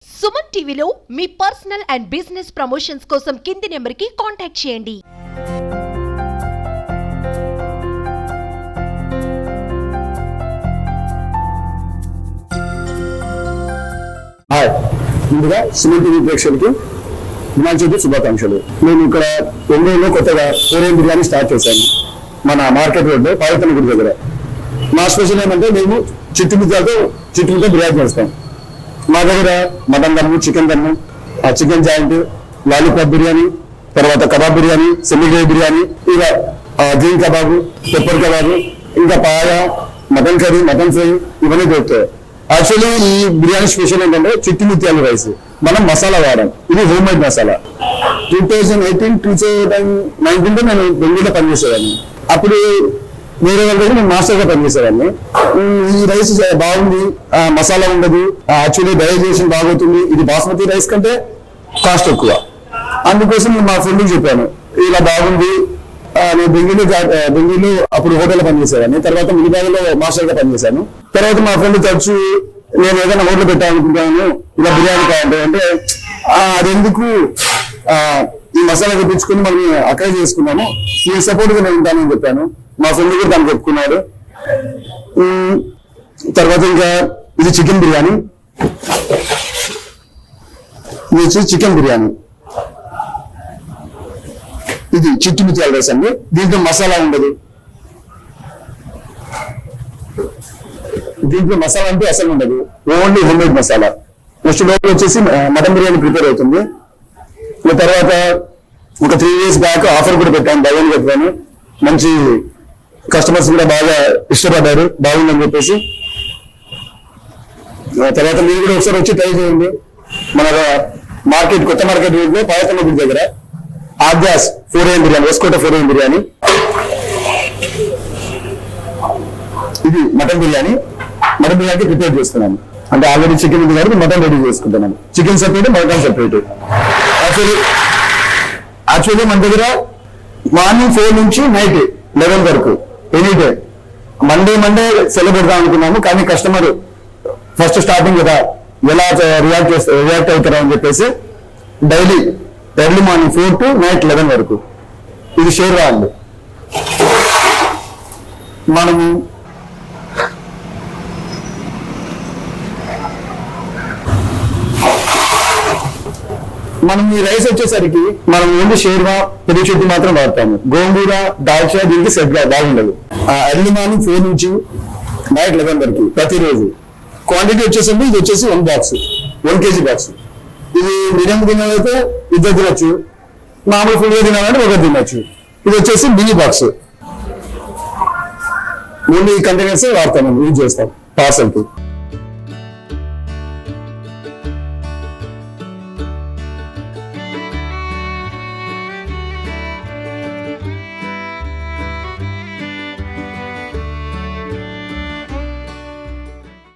సుమన్ టీవీలో మీ personal and business promotions కోసం కింది నెంబర్కి కాంటాక్ట్ చేయండి. హాయ్, ముందుగా సుమన్ టీవీ ప్రేక్షకులకి వినాయక చవితి శుభాకాంక్షలు. నేను ఇక్కడ ఒంగోలులో కొత్తగా కొరియన్ బిర్యానీ స్టార్ట్ చేశాను. మన మార్కెట్ రోడ్లో పార్వతమ్మ గుడి దగ్గర. మా స్పెషల్ ఏమంటే మేము చిట్టుమిద్దలతో బిర్యానీ చేస్తాం. మా దగ్గర మటన్ దమ్ము, చికెన్ దమ్ము, చికెన్ జాయింట్, లాలీపాప్ బిర్యానీ, తర్వాత kebab biryani, semi gravy biryani, ఇలా గ్రీన్ కబాబు, పెప్పర్ కబాబు, ఇంకా పాయ, మటన్ కర్రీ, మటన్ ఫ్రై ఇవన్నీ దొరుకుతాయి. యాక్చువల్లీ ఈ బిర్యానీ స్పెషల్ ఏంటంటే చిట్టుమిత్యాల రైస్. మనం మసాలా వాడాం. ఇది హోమ్ మేడ్ మసాలా. 2018-2019 నేను బెంగళూరులో పనిచేసేవాడిని. అప్పుడు వేరే వాళ్ళ దగ్గర నేను మాస్టర్ గా పనిచేసేవాడిని. ఈ రైస్ బాగుంది, మసాలా ఉండదు, యాక్చువల్లీ డైజెషన్ బాగుతుంది, ఇది బాస్మతి రైస్ కంటే కాస్ట్ ఎక్కువ. అందుకోసం నేను మా ఫ్రెండ్కి చెప్పాను, ఇలా బాగుంది. నేను బెంగళూరు అప్పుడు హోటల్లో పనిచేసేవాడిని. తర్వాత మిగతాలో మాస్టర్ గా పనిచేశాను. తర్వాత మా ఫ్రెండ్ తరచు నేను ఏదైనా హోటల్ పెట్టాలనుకుంటాను, ఇలా బిర్యానీ కావాలి అంటే అదెందుకు, ఈ మసాలా తెప్పించుకుని మనం అక్కడే చేసుకున్నాను, నేను సపోర్ట్ గా నేను ఉంటానని చెప్పాను. మా ఫ్రెండ్ కూడా దాన్ని చెప్పుకున్నాడు. తర్వాత ఇంకా ఇది చికెన్ బిర్యానీ. ఇది వచ్చి చికెన్ బిర్యానీ. ఇది చిట్టుమిత్యాల రైస్ అండి. దీంట్లో మసాలా ఉండదు. దీంట్లో మసాలా అంటే అసలు ఉండదు, only home made masala. Next లోపల వచ్చేసి మటన్ బిర్యానీ ప్రిపేర్ అవుతుంది. తర్వాత ఒక 3 years బ్యాక్ ఆఫర్ కూడా పెట్టాను, బాగుంది చెప్పాను. మంచి కస్టమర్స్ కూడా బాగా ఇష్టపడ్డారు, బాగుందని చెప్పేసి. తర్వాత మీరు కూడా ఒకసారి వచ్చి ట్రై చేయండి. మన మార్కెట్, కొత్త మార్కెట్ రోడ్లో పార్వతమ్మ గుడి దగ్గర ఆద్యాస్ 4AM బిర్యానీ, వేసుకోట 4AM బిర్యానీ. ఇది mutton biryani. Mutton biryani prepare చేస్తున్నాను. అంటే ఆల్రెడీ చికెన్ ఉంది కాబట్టి మటన్ రెడీ చేసుకుంటున్నాను. Chicken separate, mutton separate. Actually మన దగ్గర మార్నింగ్ 4 నుంచి నైట్ 11 వరకు ఎనీ డే. మండే సెలబ్రేట్ అనుకున్నాము, కానీ కస్టమర్ ఫస్ట్ స్టార్టింగ్ కదా, ఎలా రియాక్ట్ అవుతారా అని చెప్పేసి daily early morning 4 to night 11 వరకు. ఇది షేర్ వాళ్ళు. మనం ఈ రైస్ వచ్చేసరికి మనం ఓన్లీ షేర్వా, పెరుగు చెట్టు మాత్రం వాడతాము. గోంగూర, దాల్చా దీనికి సెట్ బాగుండదు. ఎర్లీ మార్నింగ్ 4 నుంచి నైట్ 11 వరకు ప్రతిరోజు. క్వాంటిటీ వచ్చేసరికి ఇది వచ్చేసి 1 బాక్స్, 1 kg బాక్స్. ఇది బిర్యానీ తినాలైతే 2 తినొచ్చు, మామూలు ఫుడ్ తినాలంటే 1 తినొచ్చు. ఇది వచ్చేసి మినీ బాక్స్. ఓన్లీ కంటైనర్స్ వాడతాము, యూజ్ చేస్తాం పార్సల్ కి.